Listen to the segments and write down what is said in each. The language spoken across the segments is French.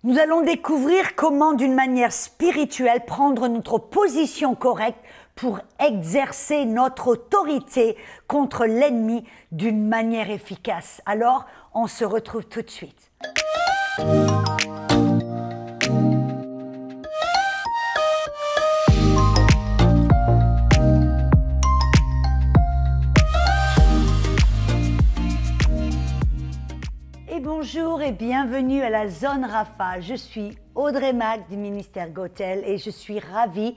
Nous allons découvrir comment, d'une manière spirituelle, prendre notre position correcte pour exercer notre autorité contre l'ennemi d'une manière efficace. Alors, on se retrouve tout de suite. Bonjour et bienvenue à la Zone Rapha. Je suis Audrey Mac du ministère Gotel et je suis ravie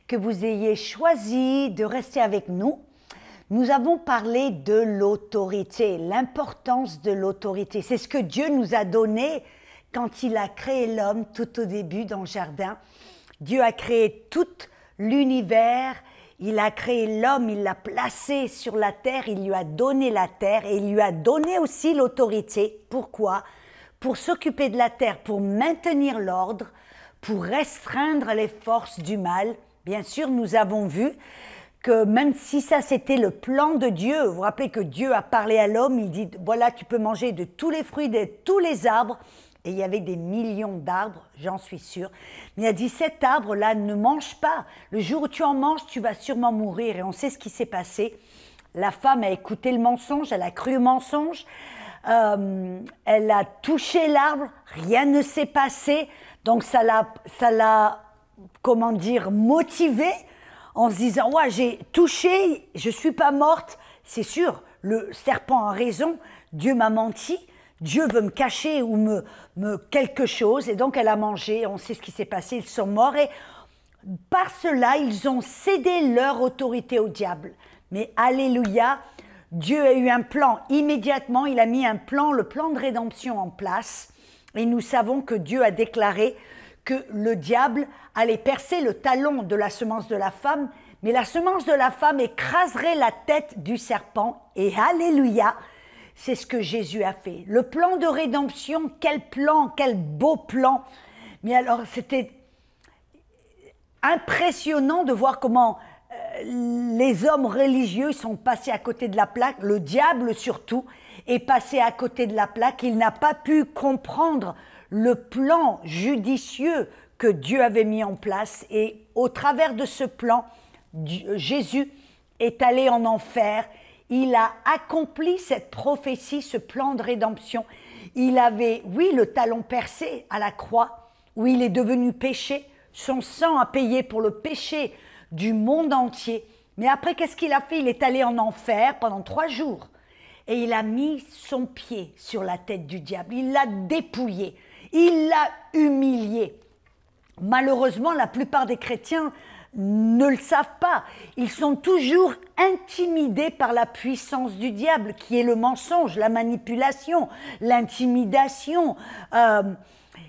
que vous ayez choisi de rester avec nous. Nous avons parlé de l'autorité, l'importance de l'autorité. C'est ce que Dieu nous a donné quand il a créé l'homme tout au début dans le jardin. Dieu a créé tout l'univers. Il a créé l'homme, il l'a placé sur la terre, il lui a donné la terre et il lui a donné aussi l'autorité. Pourquoi? Pour s'occuper de la terre, pour maintenir l'ordre, pour restreindre les forces du mal. Bien sûr, nous avons vu que même si ça c'était le plan de Dieu, vous vous rappelez que Dieu a parlé à l'homme, il dit voilà, tu peux manger de tous les fruits, de tous les arbres. Et il y avait des millions d'arbres, j'en suis sûre. Mais il a dit, cet arbre-là, ne mange pas. Le jour où tu en manges, tu vas sûrement mourir. Et on sait ce qui s'est passé. La femme a écouté le mensonge, elle a cru au mensonge. Elle a touché l'arbre, rien ne s'est passé. Donc ça l'a, comment dire, motivée en se disant, ouais, j'ai touché, je ne suis pas morte. C'est sûr, le serpent a raison, Dieu m'a menti. Dieu veut me cacher ou me quelque chose, et donc elle a mangé, on sait ce qui s'est passé, ils sont morts, et par cela, ils ont cédé leur autorité au diable. Mais alléluia, Dieu a eu un plan, immédiatement, il a mis un plan, le plan de rédemption en place, et nous savons que Dieu a déclaré que le diable allait percer le talon de la semence de la femme, mais la semence de la femme écraserait la tête du serpent, et alléluia, c'est ce que Jésus a fait. Le plan de rédemption, quel beau plan. Mais alors, c'était impressionnant de voir comment les hommes religieux sont passés à côté de la plaque, le diable surtout, est passé à côté de la plaque. Il n'a pas pu comprendre le plan judicieux que Dieu avait mis en place. Et au travers de ce plan, Jésus est allé en enfer. Il a accompli cette prophétie, ce plan de rédemption. Il avait, oui, le talon percé à la croix, où il est devenu péché. Son sang a payé pour le péché du monde entier. Mais après, qu'est-ce qu'il a fait? Il est allé en enfer pendant 3 jours. Et il a mis son pied sur la tête du diable. Il l'a dépouillé. Il l'a humilié. Malheureusement, la plupart des chrétiens ne le savent pas. Ils sont toujours intimidés par la puissance du diable, qui est le mensonge, la manipulation, l'intimidation.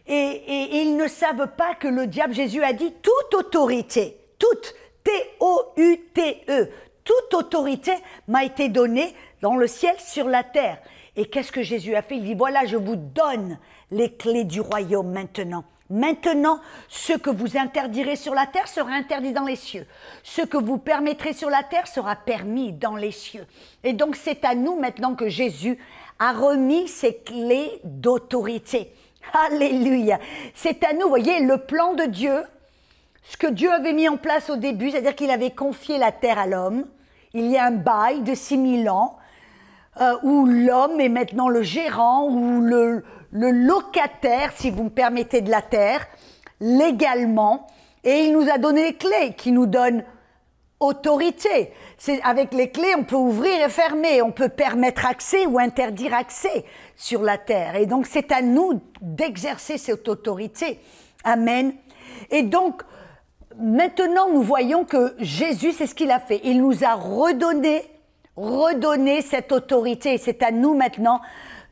Et ils ne savent pas que le diable, Jésus a dit, toute autorité, toute, T-O-U-T-E, toute autorité m'a été donnée dans le ciel, sur la terre. Et qu'est-ce que Jésus a fait? Il dit, voilà, je vous donne les clés du royaume maintenant. Maintenant, ce que vous interdirez sur la terre sera interdit dans les cieux. Ce que vous permettrez sur la terre sera permis dans les cieux. Et donc, c'est à nous maintenant que Jésus a remis ces clés d'autorité. Alléluia! C'est à nous, vous voyez, le plan de Dieu, ce que Dieu avait mis en place au début, c'est-à-dire qu'il avait confié la terre à l'homme. Il y a un bail de 6000 ans où l'homme est maintenant le gérant, ou le locataire, si vous me permettez, de la terre, légalement, et il nous a donné les clés qui nous donnent autorité. Avec les clés, on peut ouvrir et fermer, on peut permettre accès ou interdire accès sur la terre. Et donc, c'est à nous d'exercer cette autorité. Amen. Et donc, maintenant, nous voyons que Jésus, c'est ce qu'il a fait. Il nous a redonné cette autorité. C'est à nous maintenant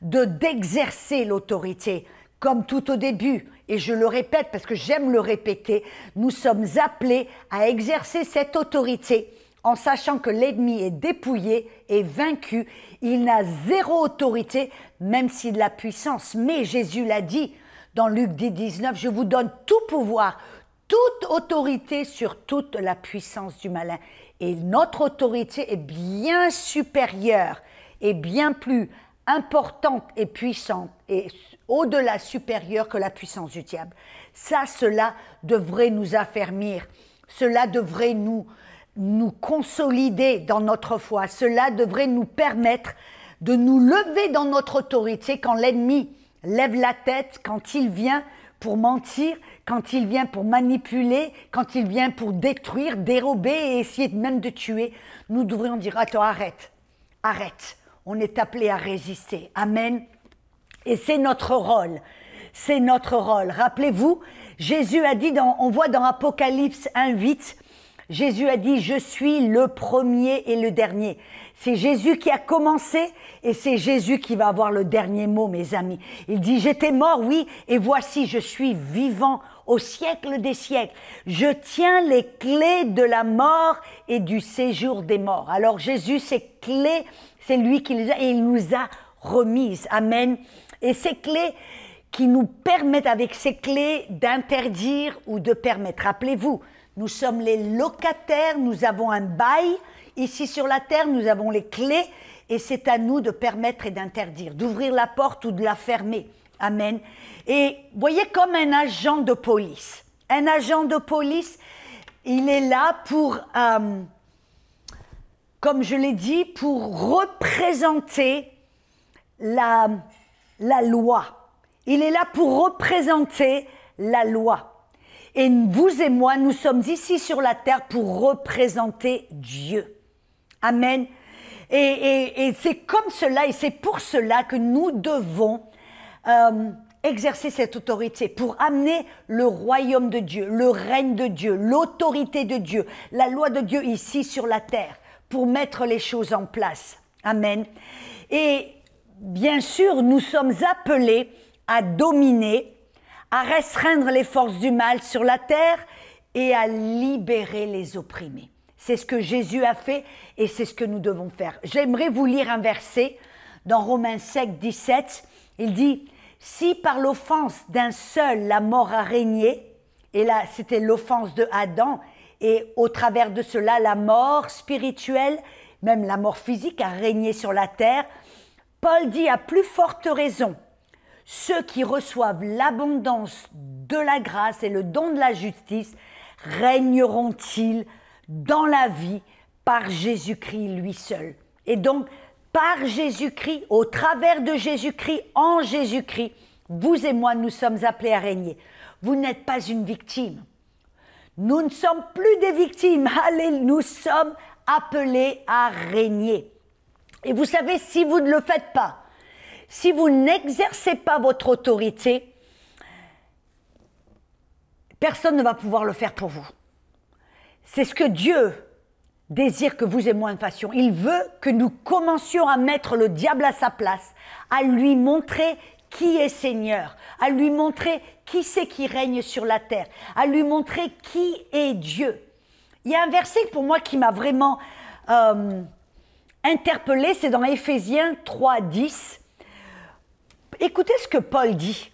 d'exercer l'autorité, comme tout au début. Et je le répète parce que j'aime le répéter, nous sommes appelés à exercer cette autorité en sachant que l'ennemi est dépouillé et vaincu. Il n'a zéro autorité, même s'il a la puissance. Mais Jésus l'a dit dans Luc 10, 19, je vous donne tout pouvoir, toute autorité sur toute la puissance du malin. Et notre autorité est bien supérieure et bien plus importante et puissante et au-delà supérieur que la puissance du diable. Ça, cela devrait nous affermir. Cela devrait nous consolider dans notre foi. Cela devrait nous permettre de nous lever dans notre autorité quand l'ennemi lève la tête, quand il vient pour mentir, quand il vient pour manipuler, quand il vient pour détruire, dérober et essayer même de tuer. Nous devrions dire, attends, arrête, arrête. On est appelé à résister. Amen. Et c'est notre rôle. C'est notre rôle. Rappelez-vous, Jésus a dit, on voit dans Apocalypse 1:8, Jésus a dit, je suis le premier et le dernier. C'est Jésus qui a commencé et c'est Jésus qui va avoir le dernier mot, mes amis. Il dit, j'étais mort, oui, et voici, je suis vivant au siècle des siècles. Je tiens les clés de la mort et du séjour des morts. Alors Jésus, ces clés, c'est lui qui les a et il nous a remises. Amen. Et ces clés qui nous permettent, avec ces clés, d'interdire ou de permettre. Rappelez-vous, nous sommes les locataires, nous avons un bail. Ici sur la terre, nous avons les clés et c'est à nous de permettre et d'interdire, d'ouvrir la porte ou de la fermer. Amen. Et voyez, comme un agent de police. Un agent de police, il est là pour, comme je l'ai dit, pour représenter la loi. Il est là pour représenter la loi. Et vous et moi, nous sommes ici sur la terre pour représenter Dieu. Amen. Et c'est comme cela, et c'est pour cela que nous devons exercer cette autorité, pour amener le royaume de Dieu, le règne de Dieu, l'autorité de Dieu, la loi de Dieu ici sur la terre, pour mettre les choses en place. Amen. Et bien sûr, nous sommes appelés à dominer, à restreindre les forces du mal sur la terre et à libérer les opprimés. C'est ce que Jésus a fait et c'est ce que nous devons faire. J'aimerais vous lire un verset dans Romains 5, 17. Il dit, « Si par l'offense d'un seul la mort a régné, et là c'était l'offense de Adam, et au travers de cela la mort spirituelle, même la mort physique a régné sur la terre, Paul dit à plus forte raison, ceux qui reçoivent l'abondance de la grâce et le don de la justice régneront-ils dans la vie par Jésus-Christ lui seul. Et donc, par Jésus-Christ, au travers de Jésus-Christ, en Jésus-Christ, vous et moi, nous sommes appelés à régner. Vous n'êtes pas une victime. Nous ne sommes plus des victimes. Allez, nous sommes appelés à régner. Et vous savez, si vous ne le faites pas, si vous n'exercez pas votre autorité, personne ne va pouvoir le faire pour vous. C'est ce que Dieu désire que vous et moi fassions. Il veut que nous commencions à mettre le diable à sa place, à lui montrer qui est Seigneur, à lui montrer qui c'est qui règne sur la terre, à lui montrer qui est Dieu. Il y a un verset pour moi qui m'a vraiment interpellé, c'est dans Éphésiens 3, 10. Écoutez ce que Paul dit.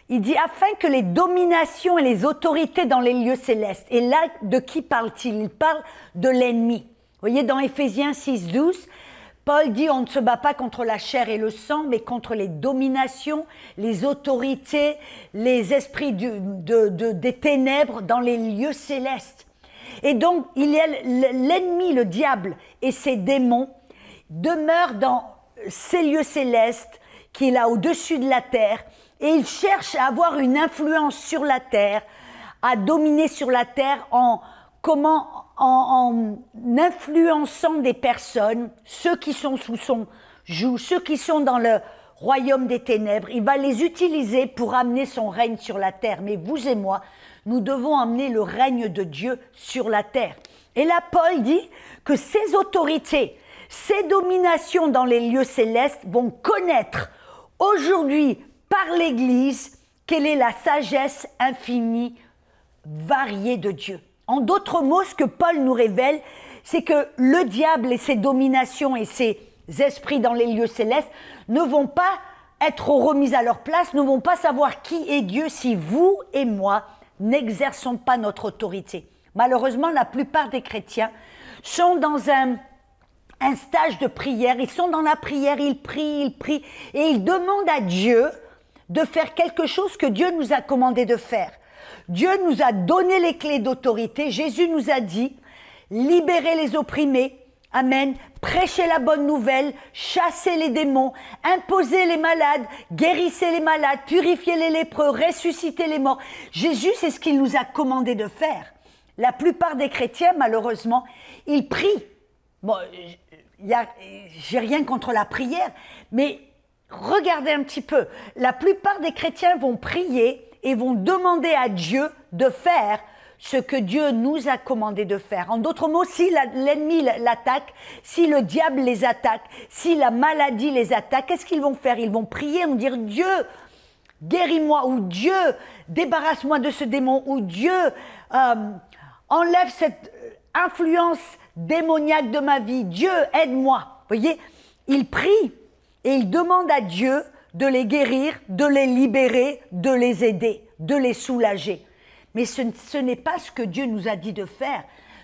Il dit, afin que les dominations et les autorités dans les lieux célestes, et là, de qui parle-t-il? Il parle de l'ennemi. Vous voyez, dans Éphésiens 6, 12, Paul dit, on ne se bat pas contre la chair et le sang, mais contre les dominations, les autorités, les esprits des ténèbres dans les lieux célestes. Et donc, il y a l'ennemi, le diable et ses démons demeurent dans ces lieux célestes, qui est là au-dessus de la terre, et il cherche à avoir une influence sur la terre, à dominer sur la terre en influençant des personnes, ceux qui sont sous son joug, ceux qui sont dans le royaume des ténèbres. Il va les utiliser pour amener son règne sur la terre. Mais vous et moi, nous devons amener le règne de Dieu sur la terre. Et là, Paul dit que ces autorités, ces dominations dans les lieux célestes vont connaître aujourd'hui par l'Église quelle est la sagesse infinie, variée de Dieu. En d'autres mots, ce que Paul nous révèle, c'est que le diable et ses dominations et ses esprits dans les lieux célestes ne vont pas être remis à leur place, ne vont pas savoir qui est Dieu si vous et moi n'exerçons pas notre autorité. Malheureusement, la plupart des chrétiens sont dans un stage de prière, ils sont dans la prière, ils prient, et ils demandent à Dieu de faire quelque chose que Dieu nous a commandé de faire. Dieu nous a donné les clés d'autorité. Jésus nous a dit, libérez les opprimés. Amen. Prêchez la bonne nouvelle, chassez les démons, imposez les malades, guérissez les malades, purifiez les lépreux, ressuscitez les morts. Jésus, c'est ce qu'il nous a commandé de faire. La plupart des chrétiens, malheureusement, ils prient. Bon, j'ai rien contre la prière, mais regardez un petit peu. La plupart des chrétiens vont prier et vont demander à Dieu de faire ce que Dieu nous a commandé de faire. En d'autres mots, si l'ennemi l'attaque, si le diable les attaque, si la maladie les attaque, qu'est-ce qu'ils vont faire? Ils vont prier, vont dire, Dieu, guéris-moi, ou Dieu, débarrasse-moi de ce démon, ou Dieu, enlève cette influence démoniaque de ma vie. Dieu, aide-moi. Vous voyez, ils prient et ils demandent à Dieu de les guérir, de les libérer, de les aider, de les soulager. Mais ce n'est pas ce que Dieu nous a dit de faire.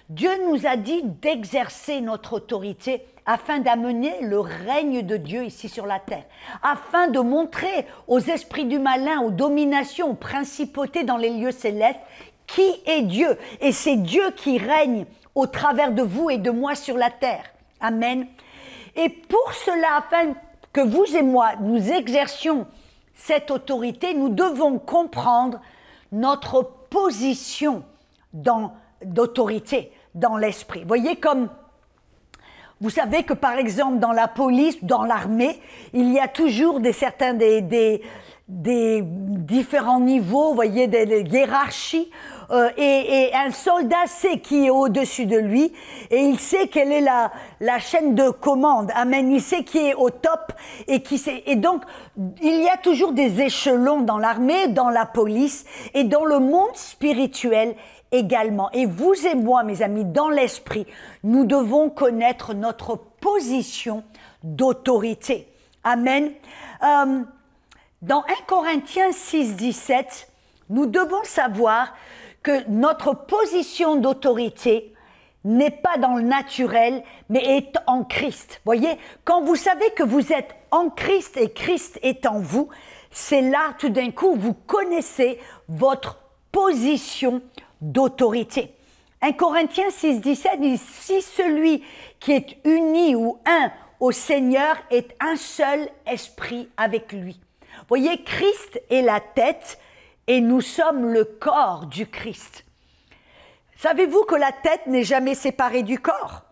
Dieu nous a dit d'exercer notre autorité afin d'amener le règne de Dieu ici sur la terre, afin de montrer aux esprits du malin, aux dominations, aux principautés dans les lieux célestes, qui est Dieu. Et c'est Dieu qui règne au travers de vous et de moi sur la terre. Amen. Et pour cela, afin que vous et moi, nous exercions cette autorité, nous devons comprendre notre position d'autorité dans l'esprit. Vous voyez, comme vous savez que par exemple dans la police, dans l'armée, il y a toujours des différents niveaux, vous voyez, des hiérarchies, et un soldat sait qui est au-dessus de lui et il sait quelle est la chaîne de commande. Amen. Il sait qui est au top et donc il y a toujours des échelons dans l'armée, dans la police et dans le monde spirituel également. Et vous et moi, mes amis, dans l'esprit, nous devons connaître notre position d'autorité. Amen. Dans 1 Corinthiens 6, 17, nous devons savoir que notre position d'autorité n'est pas dans le naturel, mais est en Christ. Voyez, quand vous savez que vous êtes en Christ et Christ est en vous, c'est là, tout d'un coup, vous connaissez votre position d'autorité. 1 Corinthiens 6, 17 dit « Si celui qui est uni ou un au Seigneur est un seul esprit avec lui. » Voyez, Christ est la tête et nous sommes le corps du Christ. Savez-vous que la tête n'est jamais séparée du corps?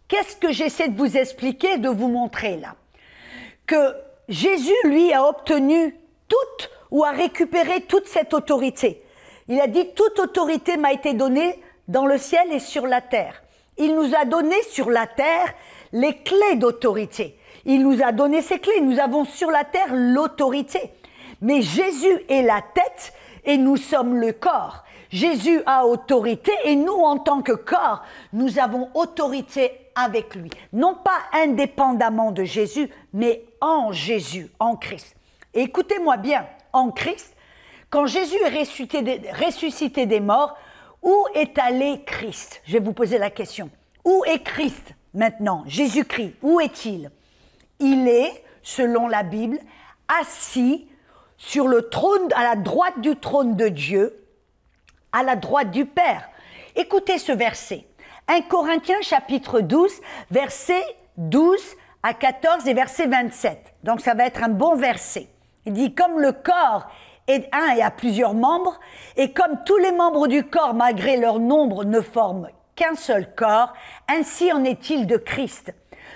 Qu'est-ce que j'essaie de vous expliquer, de vous montrer là? Que Jésus, lui, a obtenu toute ou a récupéré toute cette autorité. Il a dit « Toute autorité m'a été donnée dans le ciel et sur la terre. » Il nous a donné sur la terre les clés d'autorité. Il nous a donné ces clés. Nous avons sur la terre l'autorité. Mais Jésus est la tête et nous sommes le corps. Jésus a autorité et nous, en tant que corps, nous avons autorité avec lui. Non pas indépendamment de Jésus, mais en Jésus, en Christ. Et écoutez-moi bien, en Christ, quand Jésus est ressuscité des morts, où est allé Christ? Je vais vous poser la question. Où est Christ maintenant? Jésus-Christ, où est-il? Il est, selon la Bible, assis sur le trône, à la droite du trône de Dieu, à la droite du Père. Écoutez ce verset. 1 Corinthiens chapitre 12, versets 12 à 14 et verset 27. Donc ça va être un bon verset. Il dit, comme le corps est un et a plusieurs membres, et comme tous les membres du corps, malgré leur nombre, ne forment qu'un seul corps, ainsi en est-il de Christ.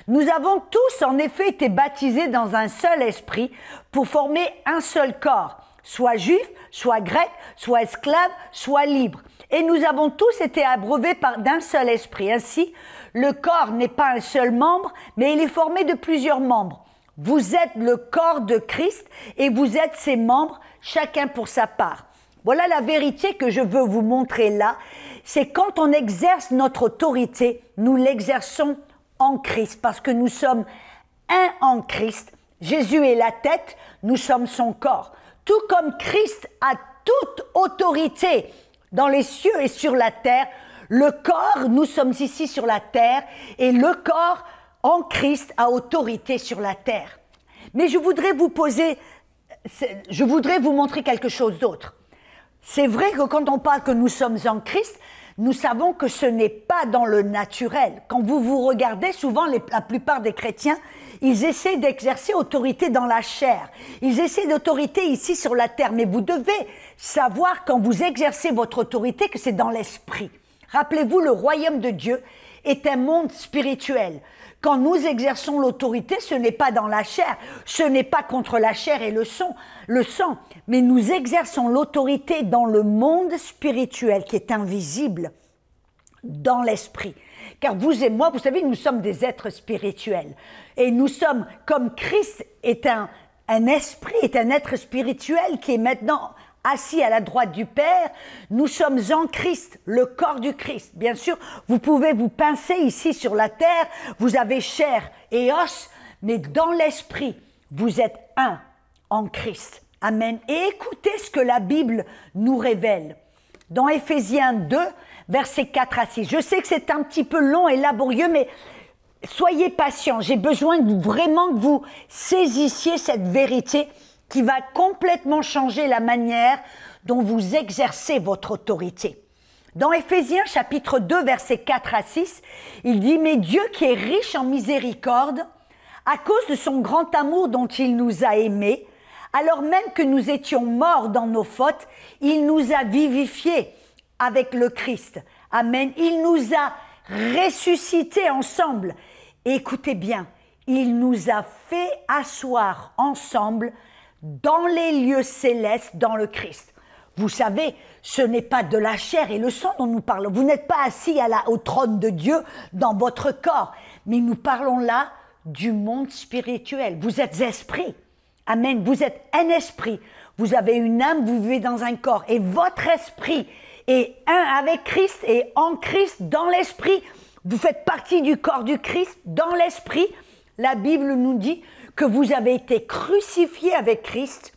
Nous avons tous en effet été baptisés dans un seul esprit pour former un seul corps, soit juif, soit grec, soit esclave, soit libre. Et nous avons tous été abreuvés d'un seul esprit. Ainsi, le corps n'est pas un seul membre, mais il est formé de plusieurs membres. Vous êtes le corps de Christ et vous êtes ses membres, chacun pour sa part. Voilà la vérité que je veux vous montrer là. C'est quand on exerce notre autorité, nous l'exerçons en Christ, parce que nous sommes un en Christ. Jésus est la tête, nous sommes son corps. Tout comme Christ a toute autorité dans les cieux et sur la terre, le corps, nous sommes ici sur la terre, et le corps en Christ a autorité sur la terre. Mais je voudrais vous poser je voudrais vous montrer quelque chose d'autre. C'est vrai que quand on parle que nous sommes en Christ, nous savons que ce n'est pas dans le naturel. Quand vous vous regardez, souvent la plupart des chrétiens, ils essaient d'exercer autorité dans la chair. Ils essaient d'autorité ici sur la terre. Mais vous devez savoir quand vous exercez votre autorité que c'est dans l'esprit. Rappelez-vous, le royaume de Dieu est un monde spirituel. Quand nous exerçons l'autorité, ce n'est pas dans la chair, ce n'est pas contre la chair et le sang, mais nous exerçons l'autorité dans le monde spirituel qui est invisible, dans l'esprit. Car vous et moi, vous savez, nous sommes des êtres spirituels. Et nous sommes, comme Christ est un esprit, est un être spirituel qui est maintenant assis à la droite du Père, nous sommes en Christ, le corps du Christ. Bien sûr, vous pouvez vous pincer ici sur la terre, vous avez chair et os, mais dans l'esprit, vous êtes un en Christ. Amen. Et écoutez ce que la Bible nous révèle. Dans Éphésiens 2, versets 4 à 6. Je sais que c'est un petit peu long et laborieux, mais soyez patients. J'ai besoin vraiment que vous saisissiez cette vérité qui va complètement changer la manière dont vous exercez votre autorité. Dans Éphésiens chapitre 2, versets 4 à 6, il dit « Mais Dieu qui est riche en miséricorde, à cause de son grand amour dont il nous a aimés, alors même que nous étions morts dans nos fautes, il nous a vivifiés avec le Christ. Amen. Il nous a ressuscités ensemble. Et écoutez bien, il nous a fait asseoir ensemble dans les lieux célestes, dans le Christ. Vous savez, ce n'est pas de la chair et le sang dont nous parlons. Vous n'êtes pas assis au trône de Dieu dans votre corps. Mais nous parlons là du monde spirituel. Vous êtes esprit. Amen. Vous êtes un esprit. Vous avez une âme, vous vivez dans un corps. Et votre esprit est un avec Christ et en Christ, dans l'esprit. Vous faites partie du corps du Christ, dans l'esprit. La Bible nous dit que vous avez été crucifiés avec Christ.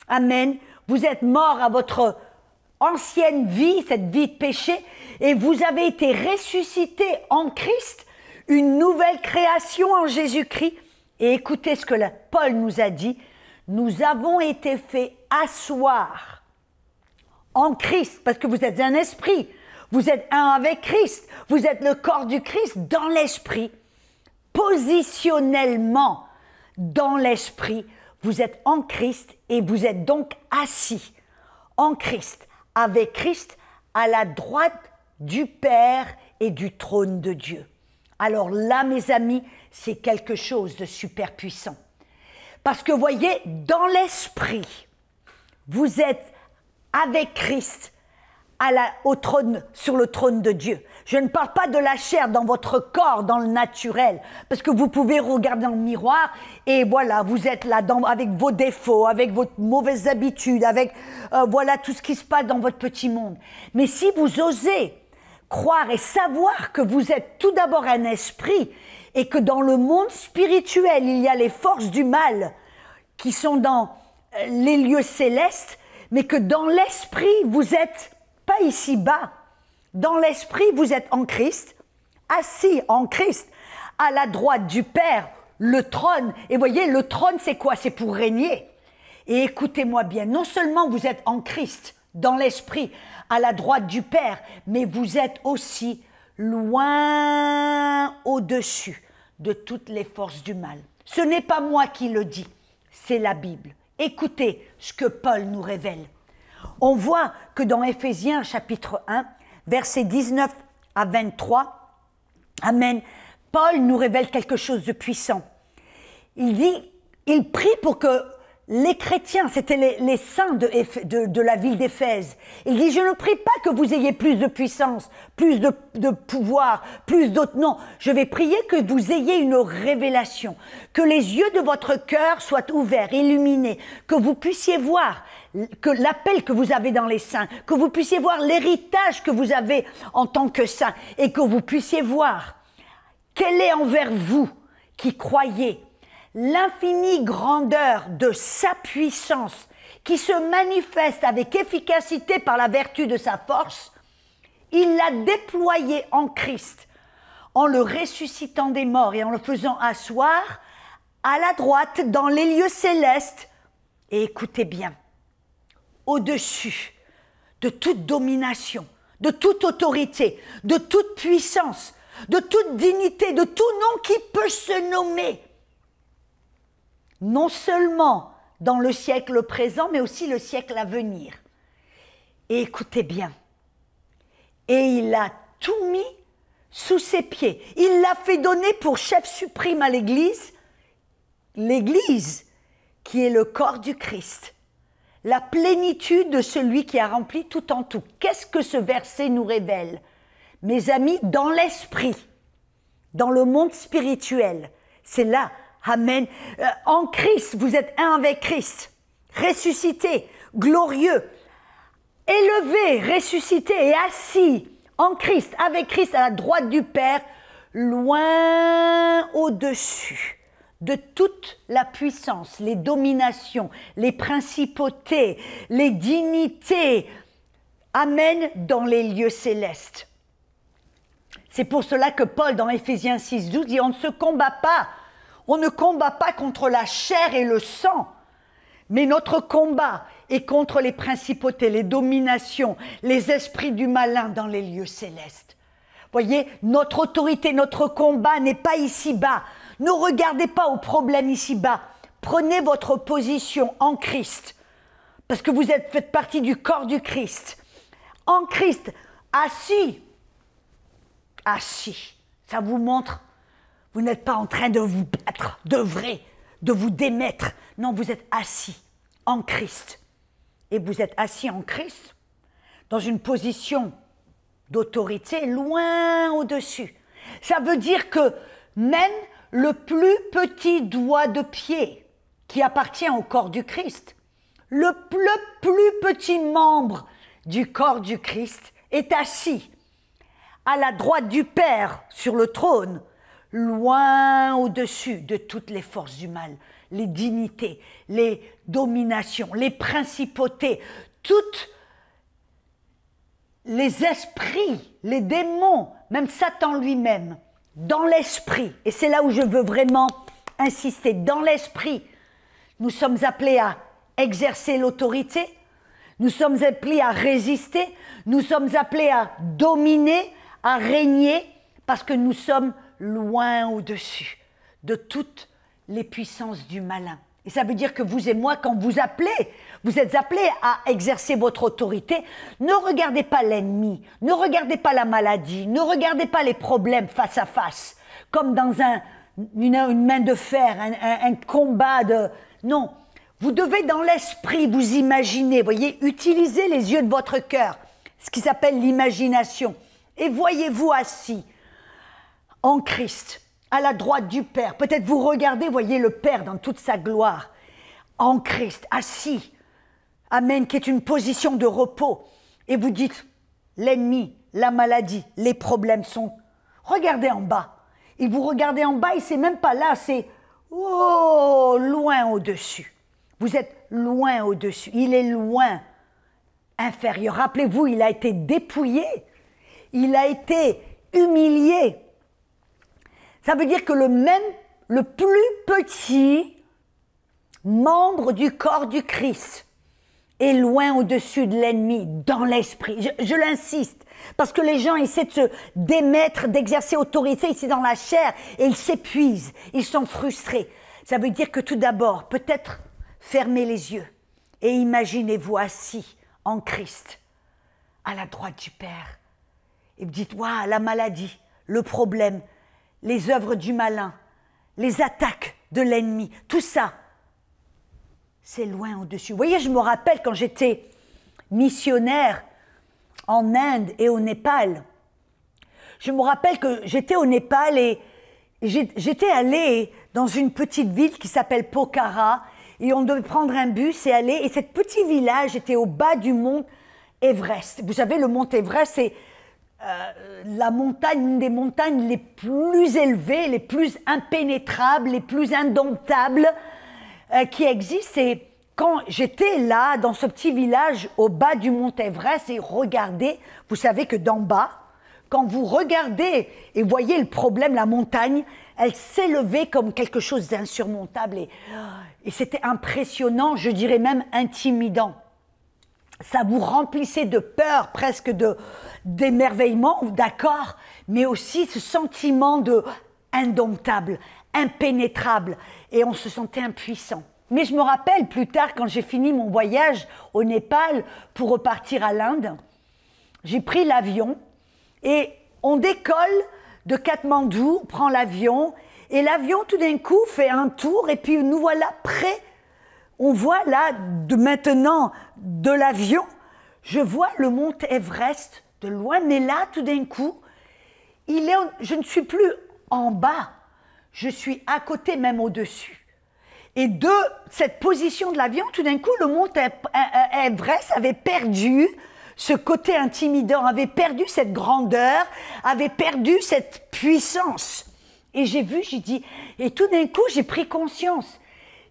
Amen. Vous êtes morts à votre ancienne vie, cette vie de péché, et vous avez été ressuscités en Christ, une nouvelle création en Jésus-Christ. Et écoutez ce que Paul nous a dit. Nous avons été faits asseoir en Christ, parce que vous êtes un esprit. Vous êtes un avec Christ. Vous êtes le corps du Christ dans l'esprit. Positionnellement, dans l'esprit, vous êtes en Christ et vous êtes donc assis en Christ, avec Christ à la droite du Père et du trône de Dieu. Alors là, mes amis, c'est quelque chose de super puissant. Parce que voyez, dans l'esprit, vous êtes avec Christ sur le trône de Dieu. Je ne parle pas de la chair dans votre corps, dans le naturel, parce que vous pouvez regarder dans le miroir et voilà, vous êtes là avec vos défauts, avec vos mauvaises habitudes, avec voilà tout ce qui se passe dans votre petit monde. Mais si vous osez croire et savoir que vous êtes tout d'abord un esprit et que dans le monde spirituel, il y a les forces du mal qui sont dans les lieux célestes, mais que dans l'esprit, vous êtes pas ici-bas. Dans l'esprit, vous êtes en Christ, assis en Christ, à la droite du Père, le trône. Et voyez, le trône, c'est quoi? C'est pour régner. Et écoutez-moi bien, non seulement vous êtes en Christ, dans l'esprit, à la droite du Père, mais vous êtes aussi loin au-dessus de toutes les forces du mal. Ce n'est pas moi qui le dis, c'est la Bible. Écoutez ce que Paul nous révèle. On voit que dans Éphésiens chapitre 1, versets 19 à 23, Amen, Paul nous révèle quelque chose de puissant. Il dit, il prie pour que les chrétiens, c'était les saints de la ville d'Éphèse. Il dit, je ne prie pas que vous ayez plus de puissance, plus de pouvoir, plus d'autres. Non, je vais prier que vous ayez une révélation, que les yeux de votre cœur soient ouverts, illuminés, que vous puissiez voir que l'appel que vous avez dans les saints, que vous puissiez voir l'héritage que vous avez en tant que saints, et que vous puissiez voir quelle est envers vous qui croyez l'infinie grandeur de sa puissance qui se manifeste avec efficacité par la vertu de sa force. Il l'a déployé en Christ en le ressuscitant des morts et en le faisant asseoir à la droite dans les lieux célestes Et écoutez bien, au-dessus de toute domination, de toute autorité, de toute puissance, de toute dignité, de tout nom qui peut se nommer, non seulement dans le siècle présent, mais aussi le siècle à venir. Et écoutez bien, et il a tout mis sous ses pieds. Il l'a fait donner pour chef suprême à l'Église, l'Église qui est le corps du Christ, la plénitude de celui qui a rempli tout en tout. Qu'est-ce que ce verset nous révèle? Mes amis, dans l'esprit, dans le monde spirituel, c'est là, amen, en Christ, vous êtes un avec Christ, ressuscité, glorieux, élevé, ressuscité et assis en Christ, avec Christ à la droite du Père, loin au-dessus de toute la puissance, les dominations, les principautés, les dignités, amen, dans les lieux célestes. C'est pour cela que Paul, dans Éphésiens 6,12, dit « On ne se combat pas, on ne combat pas contre la chair et le sang, mais notre combat est contre les principautés, les dominations, les esprits du malin dans les lieux célestes. » Voyez, notre autorité, notre combat n'est pas ici-bas. Ne regardez pas aux problèmes ici-bas. Prenez votre position en Christ, parce que vous faites partie du corps du Christ. En Christ, assis. Assis. Ça vous montre, vous n'êtes pas en train de vous battre, d'œuvrer, de vous démettre. Non, vous êtes assis en Christ. Et vous êtes assis en Christ, dans une position d'autorité, loin au-dessus. Ça veut dire que même le plus petit doigt de pied qui appartient au corps du Christ, le plus petit membre du corps du Christ est assis à la droite du Père sur le trône, loin au-dessus de toutes les forces du mal, les dignités, les dominations, les principautés, toutes les esprits, les démons, même Satan lui-même, dans l'esprit, et c'est là où je veux vraiment insister, dans l'esprit, nous sommes appelés à exercer l'autorité, nous sommes appelés à résister, nous sommes appelés à dominer, à régner, parce que nous sommes loin au-dessus de toutes les puissances du malin. Et ça veut dire que vous et moi, quand vous êtes appelés à exercer votre autorité, ne regardez pas l'ennemi, ne regardez pas la maladie, ne regardez pas les problèmes face à face, comme dans une main de fer, un combat de... Non, vous devez dans l'esprit vous imaginer, voyez, utilisez les yeux de votre cœur, ce qui s'appelle l'imagination, et voyez-vous assis en Christ, à la droite du Père. Peut-être vous regardez, voyez le Père dans toute sa gloire, en Christ, assis, amen, qui est une position de repos. Et vous dites, l'ennemi, la maladie, les problèmes sont... Regardez en bas. Et vous regardez en bas, et c'est même pas là, c'est loin au-dessus. Vous êtes loin au-dessus. Il est loin inférieur. Rappelez-vous, il a été dépouillé. Il a été humilié. Ça veut dire que le plus petit membre du corps du Christ est loin au-dessus de l'ennemi, dans l'esprit. Je l'insiste, parce que les gens essaient de se démettre, d'exercer autorité ici dans la chair, et ils s'épuisent, ils sont frustrés. Ça veut dire que tout d'abord, peut-être fermez les yeux et imaginez-vous assis en Christ, à la droite du Père. Et vous dites, waouh, la maladie, le problème, les œuvres du malin, les attaques de l'ennemi, tout ça, c'est loin au-dessus. Vous voyez, je me rappelle quand j'étais missionnaire en Inde et au Népal. Je me rappelle que j'étais au Népal et j'étais allée dans une petite ville qui s'appelle Pokhara et on devait prendre un bus et aller. Et ce petit village était au bas du mont Everest. Vous savez, le mont Everest, c'est la montagne, une des montagnes les plus élevées, les plus impénétrables, les plus indomptables qui existent. Et quand j'étais là, dans ce petit village au bas du mont Everest et regardez, vous savez que d'en bas, quand vous regardez et voyez le problème, la montagne, elle s'élevait comme quelque chose d'insurmontable et c'était impressionnant, je dirais même intimidant. Ça vous remplissait de peur, presque d'émerveillement, d'accord, mais aussi ce sentiment de indomptable, impénétrable, et on se sentait impuissant. Mais je me rappelle plus tard, quand j'ai fini mon voyage au Népal pour repartir à l'Inde, j'ai pris l'avion et on décolle de Katmandou, on prend l'avion, et l'avion tout d'un coup fait un tour, et puis nous voilà prêts. On voit là, maintenant, de l'avion, je vois le mont Everest de loin, mais là, tout d'un coup, je ne suis plus en bas, je suis à côté, même au-dessus. Et de cette position de l'avion, tout d'un coup, le mont Everest avait perdu ce côté intimidant, avait perdu cette grandeur, avait perdu cette puissance. Et j'ai dit, et tout d'un coup, j'ai pris conscience.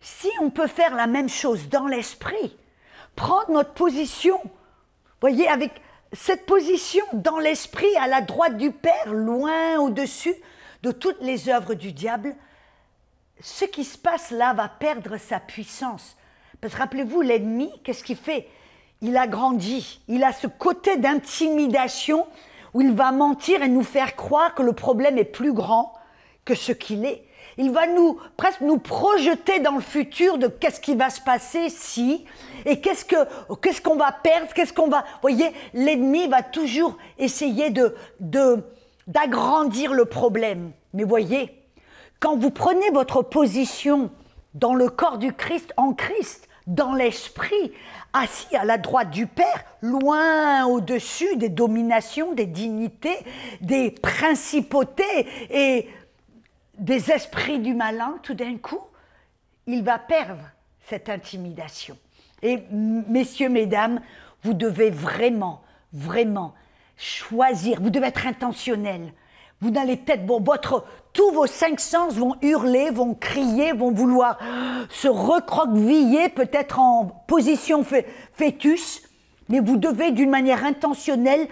Si on peut faire la même chose dans l'esprit, prendre notre position, voyez, avec cette position dans l'esprit, à la droite du Père, loin au-dessus de toutes les œuvres du diable, ce qui se passe là va perdre sa puissance. Parce que rappelez-vous, l'ennemi, qu'est-ce qu'il fait? Il a grandi, il a ce côté d'intimidation où il va mentir et nous faire croire que le problème est plus grand que ce qu'il est. Il va presque nous projeter dans le futur de qu'est-ce qui va se passer si, et qu'est-ce qu'on va perdre, Vous voyez, l'ennemi va toujours essayer d'agrandir le problème. Mais voyez, quand vous prenez votre position dans le corps du Christ, en Christ, dans l'esprit, assis à la droite du Père, loin au-dessus des dominations, des dignités, des principautés et des esprits du malin, tout d'un coup, il va perdre cette intimidation. Et messieurs, mesdames, vous devez vraiment, vraiment choisir, vous devez être intentionnel. Vous n'allez peut-être, tous vos 5 sens vont hurler, vont crier, vont vouloir se recroqueviller, peut-être en position fœtus, mais vous devez d'une manière intentionnelle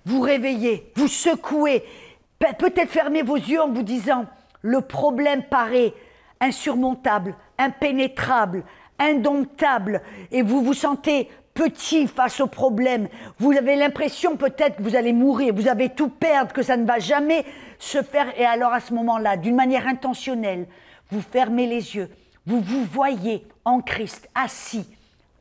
vous réveiller, vous secouer, peut-être fermer vos yeux en vous disant « le problème paraît insurmontable, impénétrable, indomptable » et vous vous sentez petit face au problème, vous avez l'impression peut-être que vous allez mourir, vous allez tout perdre, que ça ne va jamais se faire. Et alors à ce moment-là, d'une manière intentionnelle, vous fermez les yeux, vous vous voyez en Christ, assis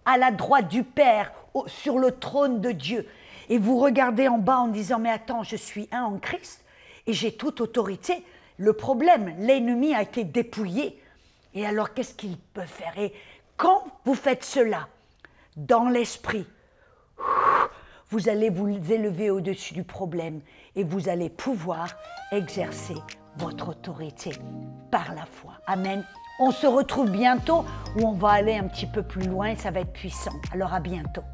à la droite du Père, sur le trône de Dieu. Et vous regardez en bas en disant, mais attends, je suis un en Christ et j'ai toute autorité. Le problème, l'ennemi a été dépouillé. Et alors qu'est-ce qu'il peut faire? Et quand vous faites cela, dans l'esprit, vous allez vous élever au-dessus du problème et vous allez pouvoir exercer votre autorité par la foi. Amen. On se retrouve bientôt où on va aller un petit peu plus loin et ça va être puissant. Alors à bientôt.